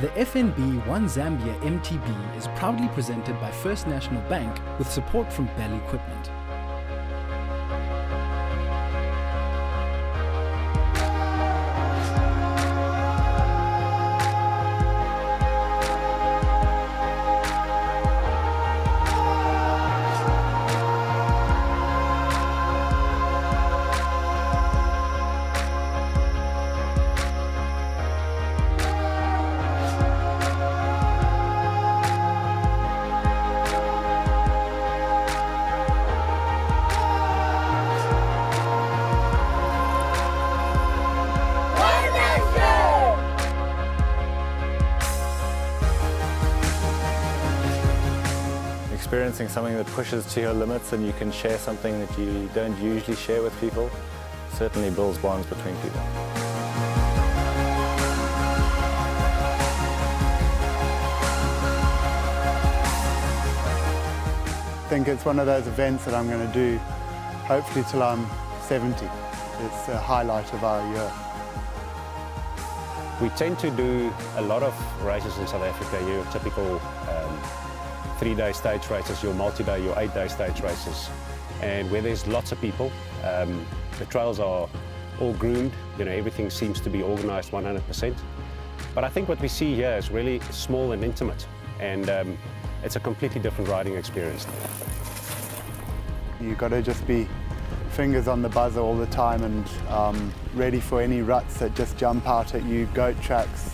The FNB One Zambia MTB is proudly presented by First National Bank with support from Bell Equipment. Experiencing something that pushes to your limits and you can share something that you don't usually share with people certainly builds bonds between people. I think it's one of those events that I'm going to do hopefully till I'm 70. It's a highlight of our year. We tend to do a lot of races in South Africa, your typical 3-day stage races, your multi-day, your 8-day stage races. And where there's lots of people, the trails are all groomed, everything seems to be organized 100%. But I think what we see here is really small and intimate, and it's a completely different riding experience. You've got to just be fingers on the buzzer all the time and ready for any ruts that just jump out at you, goat tracks,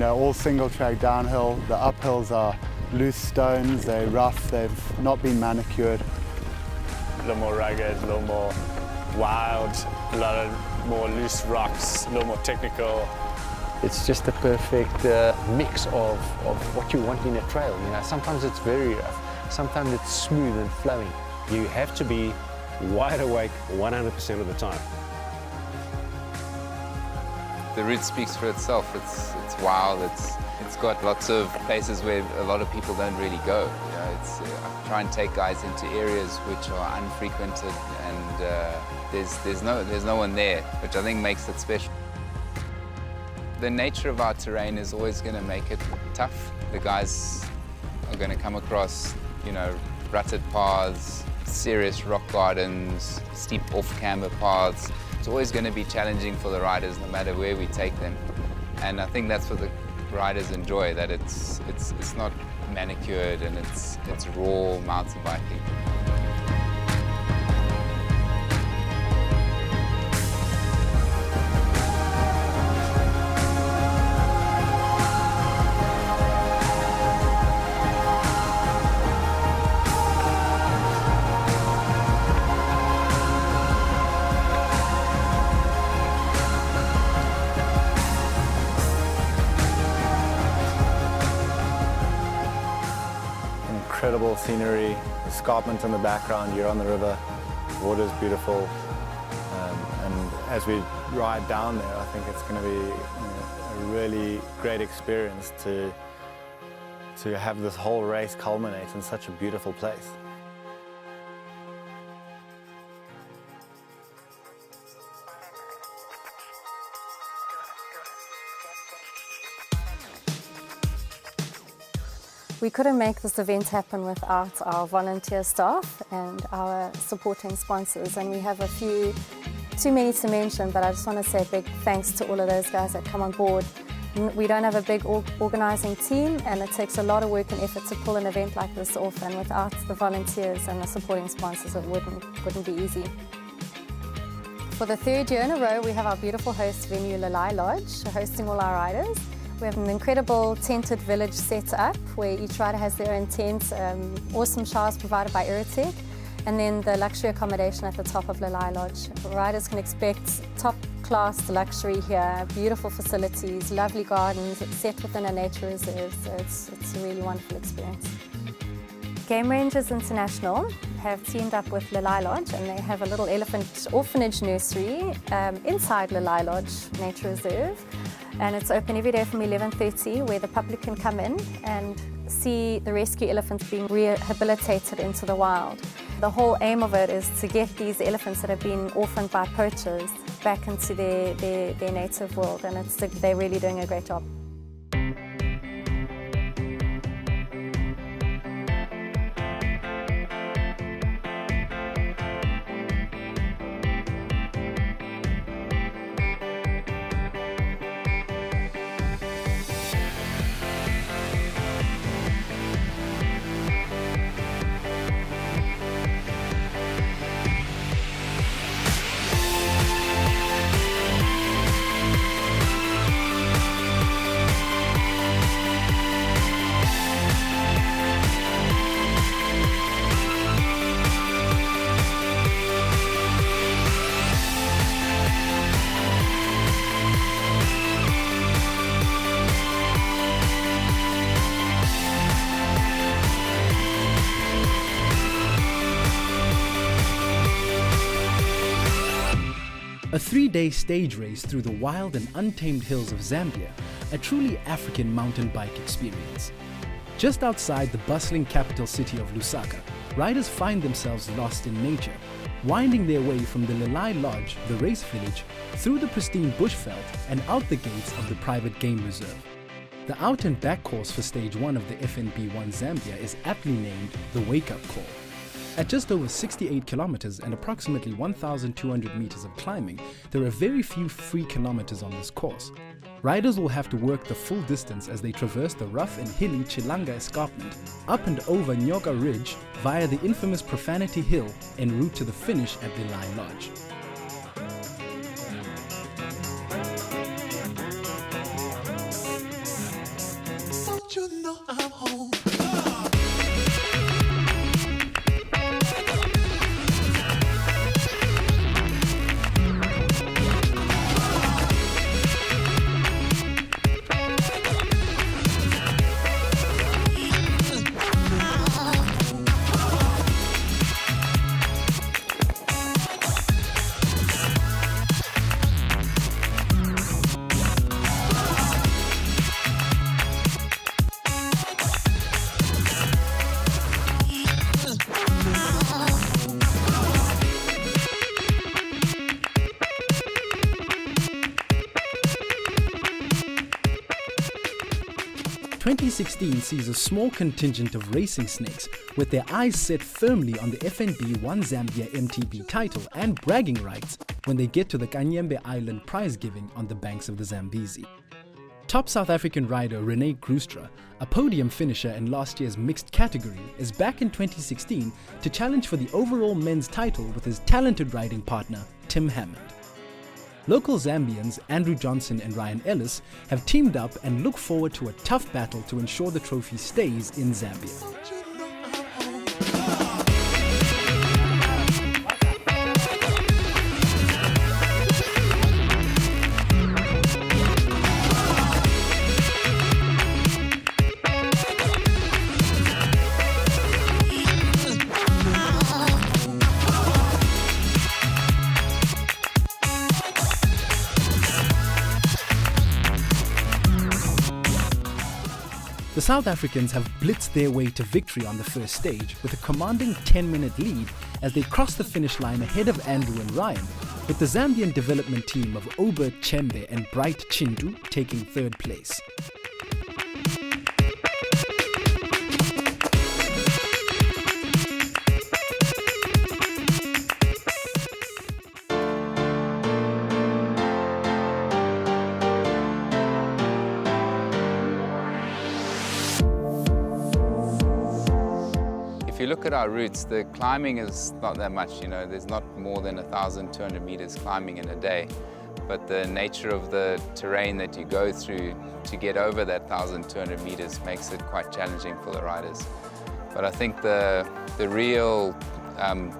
all single track downhill. The uphills are loose stones, they're rough, they've not been manicured. A little more rugged, a little more wild, a lot of more loose rocks, a little more technical. It's just the perfect mix of what you want in a trail. Sometimes it's very rough, sometimes it's smooth and flowing. You have to be wide awake 100% of the time. The route speaks for itself. It's wild. It's got lots of places where a lot of people don't really go. I try and take guys into areas which are unfrequented, and there's no one there, which I think makes it special. The nature of our terrain is always going to make it tough. The guys are going to come across, rutted paths, serious rock gardens, steep off-camber paths. It's always going to be challenging for the riders, no matter where we take them. And I think that's what the riders enjoy, that it's not manicured and it's raw mountain biking. Incredible scenery, escarpment in the background, you're on the river, water's beautiful, and as we ride down there I think it's going to be a really great experience to have this whole race culminate in such a beautiful place. We couldn't make this event happen without our volunteer staff and our supporting sponsors, and we have a few, too many to mention, but I just want to say a big thanks to all of those guys that come on board. We don't have a big organising team, and it takes a lot of work and effort to pull an event like this off, and without the volunteers and the supporting sponsors it wouldn't be easy. For the 3rd year in a row we have our beautiful host venue Lalai Lodge hosting all our riders. We have an incredible tented village set up where each rider has their own tent, awesome showers provided by Irritech, and then the luxury accommodation at the top of Lalai Lodge. Riders can expect top-class luxury here, beautiful facilities, lovely gardens. It's set within a nature reserve, so it's a really wonderful experience. Game Rangers International have teamed up with Lalai Lodge, and they have a little elephant orphanage nursery inside Lalai Lodge Nature Reserve. And it's open every day from 11:30, where the public can come in and see the rescue elephants being rehabilitated into the wild. The whole aim of it is to get these elephants that have been orphaned by poachers back into their native world, and they're really doing a great job. A 3-day stage race through the wild and untamed hills of Zambia, a truly African mountain bike experience. Just outside the bustling capital city of Lusaka, riders find themselves lost in nature, winding their way from the Lelai Lodge, the race village, through the pristine bushveld and out the gates of the private game reserve. The out and back course for stage 1 of the FNB One Zambia is aptly named the Wake Up Call. At just over 68 kilometers and approximately 1,200 meters of climbing, there are very few free kilometers on this course. Riders will have to work the full distance as they traverse the rough and hilly Chilanga Escarpment, up and over Nyoka Ridge via the infamous Profanity Hill en route to the finish at the Lelai Lodge. Don't you know I'm home? 2016 sees a small contingent of racing snakes with their eyes set firmly on the FNB One Zambia MTB title and bragging rights when they get to the Kanyembe Island prize giving on the banks of the Zambezi. Top South African rider Rene Grustra, a podium finisher in last year's mixed category, is back in 2016 to challenge for the overall men's title with his talented riding partner Tim Hammond. Local Zambians Andrew Johnson and Ryan Ellis have teamed up and look forward to a tough battle to ensure the trophy stays in Zambia. The South Africans have blitzed their way to victory on the first stage with a commanding 10-minute lead as they cross the finish line ahead of Andrew and Ryan, with the Zambian development team of Obert Chembe and Bright Chindu taking third place. If you look at our routes, the climbing is not that much, there's not more than 1,200 meters climbing in a day. But the nature of the terrain that you go through to get over that 1,200 meters makes it quite challenging for the riders. But I think the real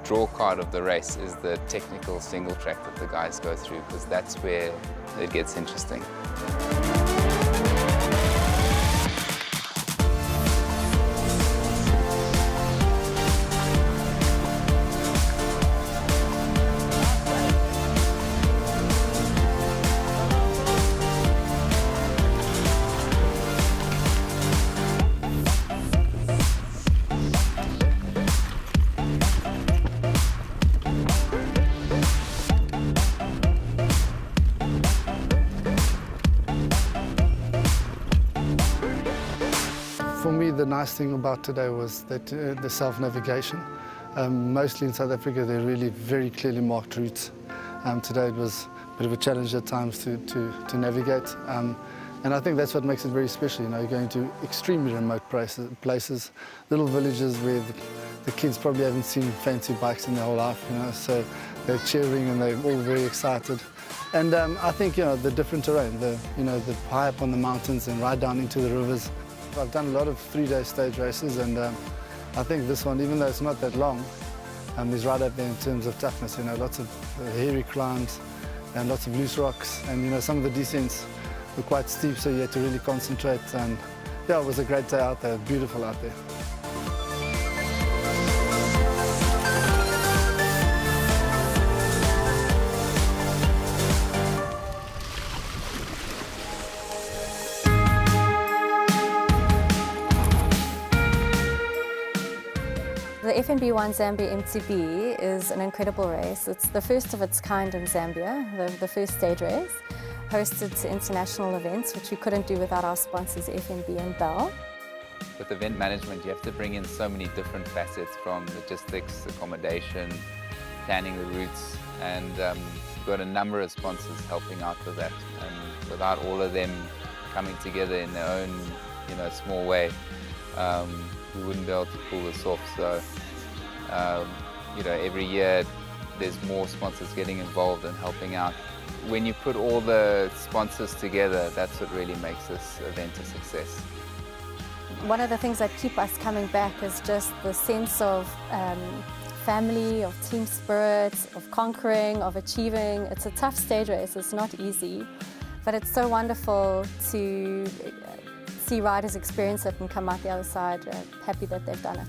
draw card of the race is the technical single track that the guys go through, because that's where it gets interesting. For me, the nice thing about today was that the self-navigation. Mostly in South Africa, they're really very clearly marked routes. Today it was a bit of a challenge at times to navigate. And I think that's what makes it very special. You're going to extremely remote places, little villages where the kids probably haven't seen fancy bikes in their whole life. So they're cheering and they're all very excited. And I think the different terrain, the high up on the mountains and right down into the rivers. I've done a lot of 3-day stage races, and I think this one, even though it's not that long, is right up there in terms of toughness. Lots of hairy climbs and lots of loose rocks, and some of the descents were quite steep, so you had to really concentrate. And yeah, it was a great day out there, beautiful out there. FNB Zambia MTB is an incredible race. It's the first of its kind in Zambia, the first stage race, hosted to international events, which we couldn't do without our sponsors FNB and Bell. With event management, you have to bring in so many different facets, from logistics, accommodation, planning the routes, and we've got a number of sponsors helping out with that. And without all of them coming together in their own, small way, we wouldn't be able to pull this off. So, every year there's more sponsors getting involved and helping out. When you put all the sponsors together, that's what really makes this event a success. One of the things that keep us coming back is just the sense of family, of team spirit, of conquering, of achieving. It's a tough stage race, it's not easy, but it's so wonderful to see riders experience it and come out the other side happy that they've done it.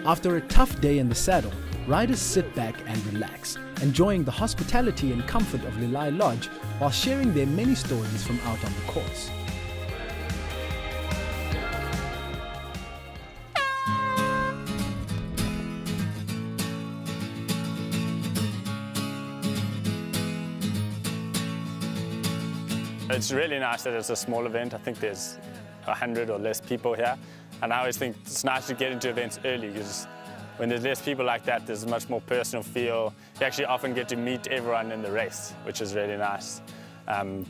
After a tough day in the saddle, riders sit back and relax, enjoying the hospitality and comfort of Lilai Lodge while sharing their many stories from out on the course. It's really nice that it's a small event. I think there's 100 or less people here. And I always think it's nice to get into events early, because when there's less people like that, there's a much more personal feel. You actually often get to meet everyone in the race, which is really nice.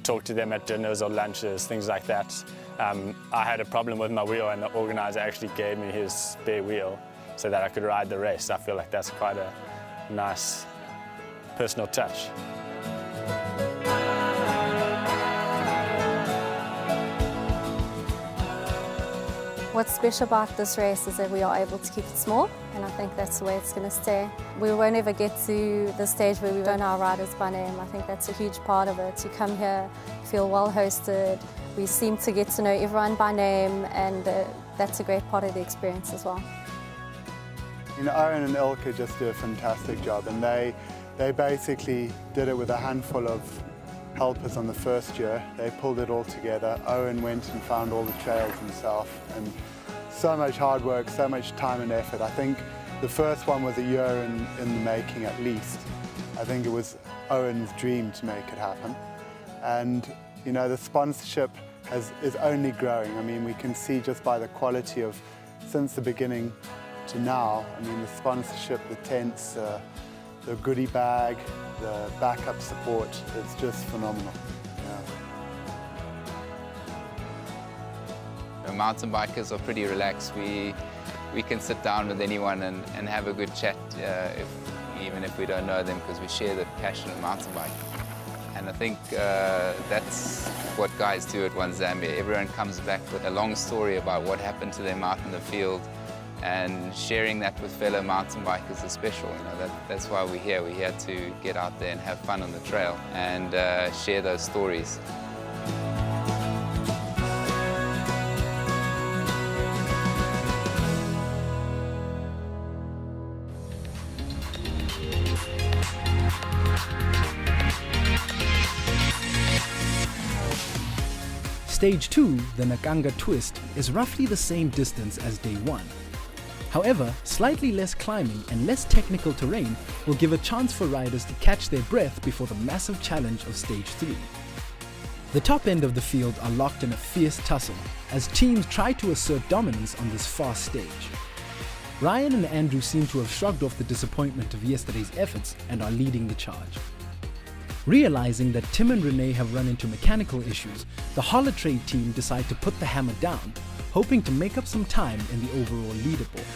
Talk to them at dinners or lunches, things like that. I had a problem with my wheel, and the organizer actually gave me his spare wheel so that I could ride the race. I feel like that's quite a nice personal touch. What's special about this race is that we are able to keep it small, and I think that's the way it's going to stay. We won't ever get to the stage where we know our riders by name. I think that's a huge part of it. You come here, feel well hosted, we seem to get to know everyone by name, and that's a great part of the experience as well. Owen and Ilka just do a fantastic job, and they basically did it with a handful of helpers on the first year. They pulled it all together. Owen went and found all the trails himself, and so much hard work, so much time and effort. I think the first one was a year in the making at least. I think it was Owen's dream to make it happen. And the sponsorship is only growing. I mean, we can see just by the quality of, since the beginning to now, I mean, the sponsorship, the tents, the goodie bag, the backup support, it's just phenomenal. Mountain bikers are pretty relaxed. We can sit down with anyone and have a good chat, even if we don't know them, because we share the passion of mountain biking. And I think that's what guys do at Zambia. Everyone comes back with a long story about what happened to them out in the field, and sharing that with fellow mountain bikers is special. That's why we're here. We're here to get out there and have fun on the trail and share those stories. Stage 2, the Nakanga Twist, is roughly the same distance as day 1. However, slightly less climbing and less technical terrain will give a chance for riders to catch their breath before the massive challenge of Stage 3. The top end of the field are locked in a fierce tussle as teams try to assert dominance on this fast stage. Ryan and Andrew seem to have shrugged off the disappointment of yesterday's efforts and are leading the charge. Realizing that Tim and Renee have run into mechanical issues, the Holotrade team decide to put the hammer down, hoping to make up some time in the overall leaderboard.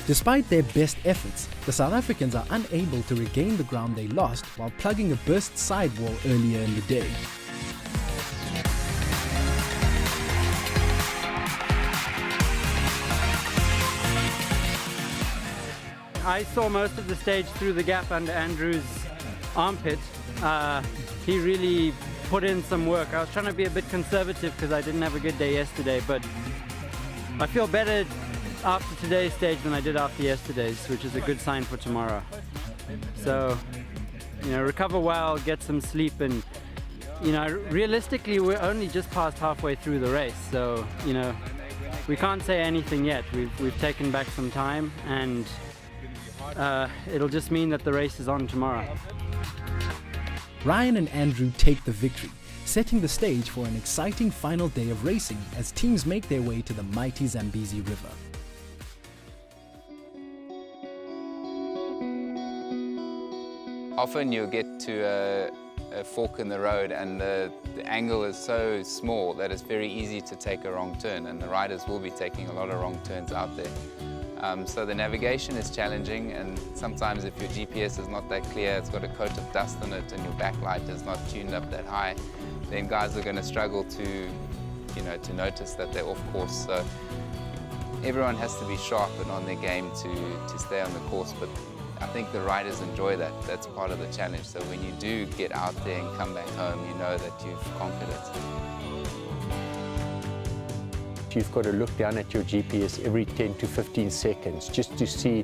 Despite their best efforts, the South Africans are unable to regain the ground they lost while plugging a burst sidewall earlier in the day. I saw most of the stage through the gap under Andrew's armpit. He really put in some work. I was trying to be a bit conservative because I didn't have a good day yesterday, but I feel better after today's stage than I did after yesterday's, which is a good sign for tomorrow. So, recover well, get some sleep, and you know, realistically, we're only just past halfway through the race, so, you know, we can't say anything yet. We've taken back some time, and it'll just mean that the race is on tomorrow. Ryan and Andrew take the victory, setting the stage for an exciting final day of racing as teams make their way to the mighty Zambezi River. Often you'll get to a fork in the road and the angle is so small that it's very easy to take a wrong turn, and the riders will be taking a lot of wrong turns out there. So the navigation is challenging, and sometimes if your GPS is not that clear, it's got a coat of dust on it and your backlight is not tuned up that high, then guys are going to struggle to, you know, to notice that they're off course. So everyone has to be sharp and on their game to stay on the course, but I think the riders enjoy that. That's part of the challenge. So when you do get out there and come back home, you know that you've conquered it. You've got to look down at your GPS every 10 to 15 seconds just to see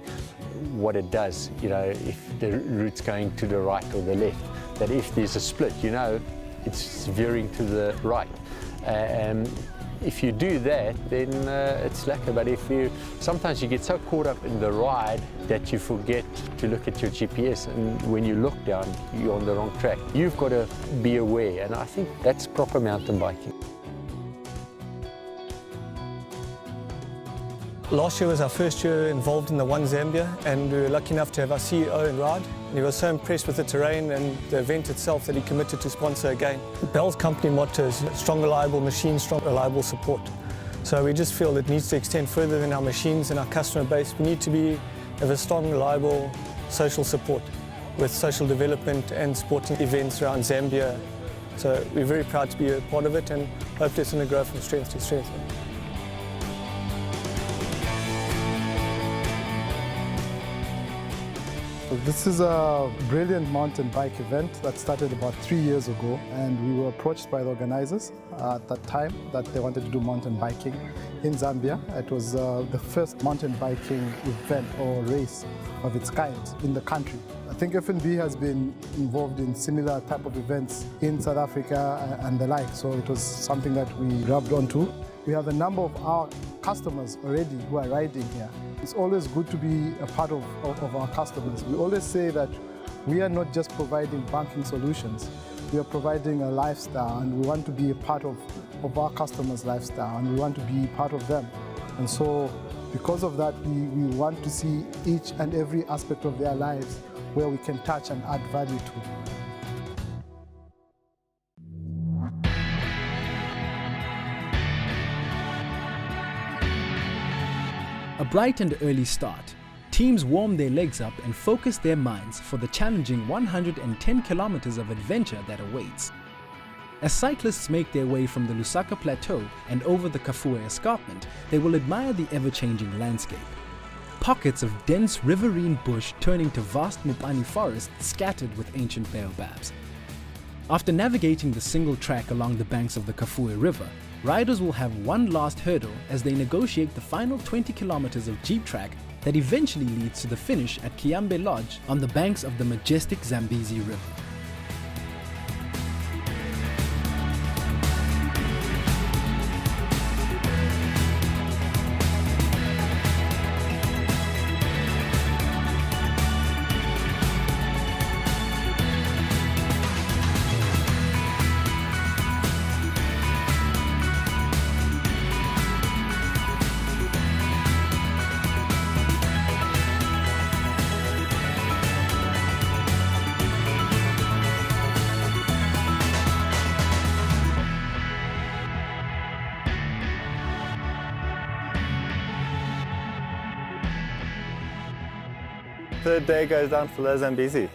what it does, you know, if the route's going to the right or the left. That if there's a split, you know, it's veering to the right. If you do that, then it's lacquer. But sometimes you get so caught up in the ride that you forget to look at your GPS, and when you look down, you're on the wrong track. You've got to be aware, and I think that's proper mountain biking. Last year was our first year involved in the One Zambia, and we were lucky enough to have our CEO in ride. And he was so impressed with the terrain and the event itself that he committed to sponsor again. Bell's company motto is strong, reliable machines, strong, reliable support. So we just feel it needs to extend further than our machines and our customer base. We need to have a strong, reliable social support with social development and sporting events around Zambia. So we're very proud to be a part of it, and hopefully it's going to grow from strength to strength. This is a brilliant mountain bike event that started about 3 years ago, and we were approached by the organizers at that time that they wanted to do mountain biking in Zambia. It was the first mountain biking event or race of its kind in the country. I think FNB has been involved in similar type of events in South Africa and the like, so it was something that we grabbed onto. We have a number of our customers already who are riding here. It's always good to be a part of our customers. We always say that we are not just providing banking solutions, we are providing a lifestyle, and we want to be a part of our customers' lifestyle, and we want to be part of them. And so because of that, we want to see each and every aspect of their lives where we can touch and add value to. A bright and early start, teams warm their legs up and focus their minds for the challenging 110 kilometers of adventure that awaits. As cyclists make their way from the Lusaka Plateau and over the Kafue Escarpment, they will admire the ever-changing landscape. Pockets of dense riverine bush turning to vast Mopani forests scattered with ancient baobabs. After navigating the single track along the banks of the Kafue River, riders will have one last hurdle as they negotiate the final 20 kilometers of jeep track that eventually leads to the finish at Kiambe Lodge on the banks of the majestic Zambezi River. Third day goes down to the Zambezi.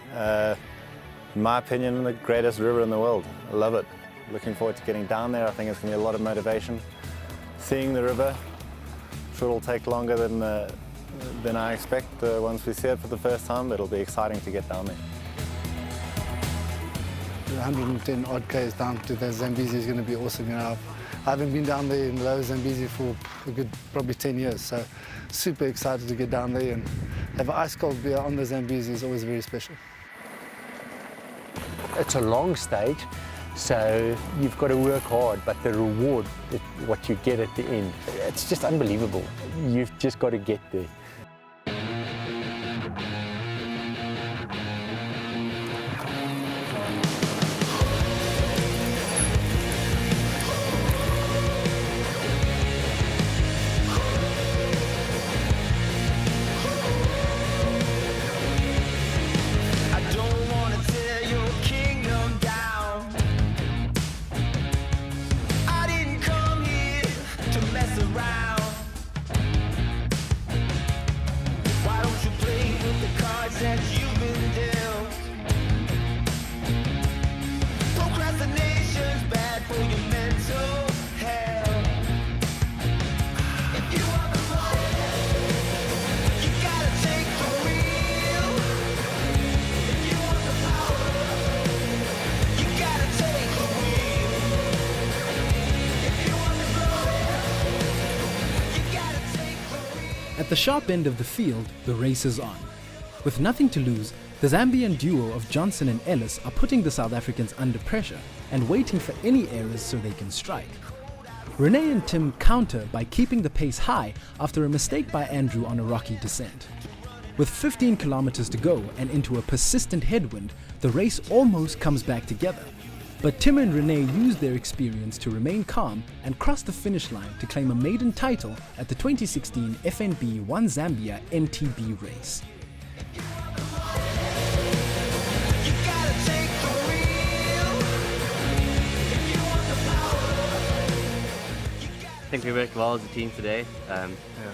In my opinion, the greatest river in the world. I love it. Looking forward to getting down there. I think it's going to be a lot of motivation. Seeing the river, I'm sure it'll take longer than I expect. Once we see it for the first time, it'll be exciting to get down there. 110 odd k's down to the Zambezi is going to be awesome. You know, I haven't been down there in the lower Zambezi for a good probably 10 years, so super excited to get down there and have an ice cold beer on the Zambezi is always very special. It's a long stage, So you've got to work hard, but the reward, what you get at the end, it's just unbelievable. You've just got to get there. At the sharp end of the field, the race is on. With nothing to lose, the Zambian duo of Johnson and Ellis are putting the South Africans under pressure and waiting for any errors so they can strike. Renee and Tim counter by keeping the pace high after a mistake by Andrew on a rocky descent. With 15 kilometers to go and into a persistent headwind, the race almost comes back together. But Tim and Renee used their experience to remain calm and cross the finish line to claim a maiden title at the 2016 FNB One Zambia MTB race. I think we worked well as a team today.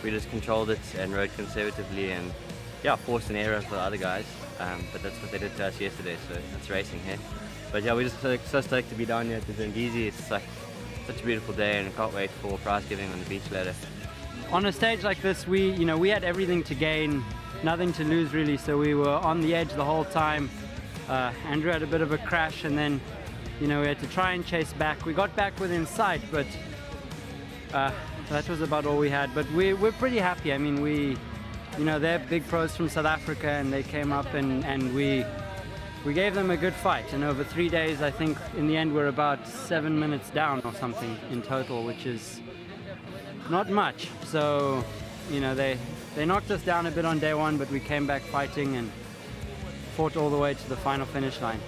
We just controlled it and rode conservatively and forced an error for the other guys. But that's what they did to us yesterday, so that's racing here. But yeah, we're just so stoked to be down here at the Zambezi. It's like such a beautiful day and I can't wait for prize giving on the beach later. On a stage like this, we had everything to gain, nothing to lose really, so we were on the edge the whole time. Andrew had a bit of a crash and then we had to try and chase back. We got back within sight, but that was about all we had. But we're pretty happy. I mean, they're big pros from South Africa and they came up and we gave them a good fight, and over 3 days I think in the end we're about 7 minutes down or something in total, which is not much. So they knocked us down a bit on day one, but we came back fighting and fought all the way to the final finish line.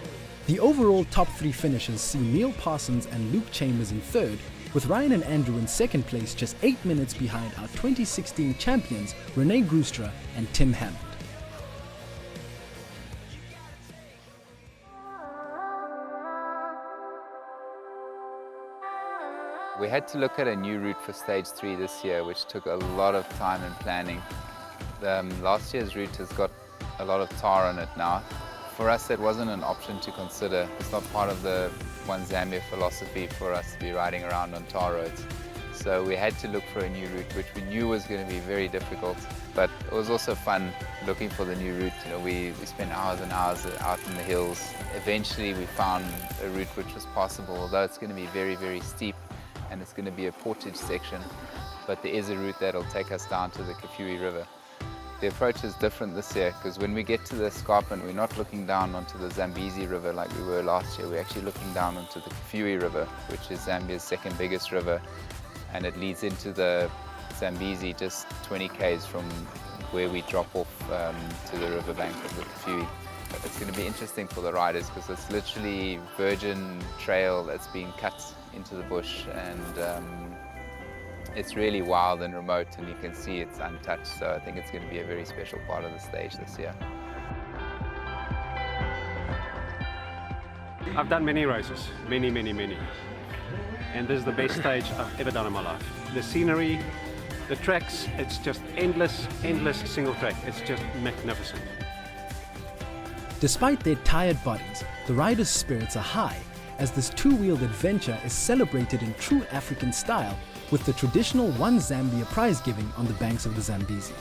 The overall top 3 finishers see Neil Parsons and Luke Chambers in third, with Ryan and Andrew in second place just 8 minutes behind our 2016 champions Renee Grustra and Tim Hammond. We had to look at a new route for stage 3 this year, which took a lot of time and planning. Last year's route has got a lot of tar on it now. For us, that wasn't an option to consider. It's not part of the One Zambia philosophy for us to be riding around on tar roads. So we had to look for a new route, which we knew was going to be very difficult. But it was also fun looking for the new route. We spent hours and hours out in the hills. Eventually we found a route which was possible, although it's going to be very, very steep. And it's going to be a portage section, but there is a route that'll take us down to the Kafue River. The approach is different this year because when we get to the escarpment, we're not looking down onto the Zambezi River like we were last year. We're actually looking down onto the Kafue River, which is Zambia's second biggest river, and it leads into the Zambezi just 20 k's from where we drop off to the riverbank of the Kafue. It's going to be interesting for the riders because it's literally virgin trail that's being cut into the bush, and it's really wild and remote, and you can see it's untouched, so I think it's going to be a very special part of the stage this year. I've done many races, many, and this is the best stage I've ever done in my life. The scenery, the tracks, it's just endless single track. It's just magnificent. Despite their tired bodies, the riders' spirits are high, as this two-wheeled adventure is celebrated in true African style with the traditional One Zambia prize giving on the banks of the Zambezi.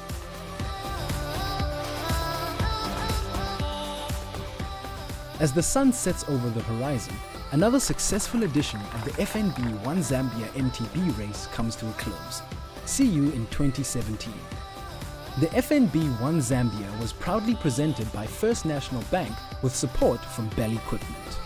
As the sun sets over the horizon, another successful edition of the FNB One Zambia MTB race comes to a close. See you in 2017. The FNB One Zambia was proudly presented by First National Bank with support from Bell Equipment.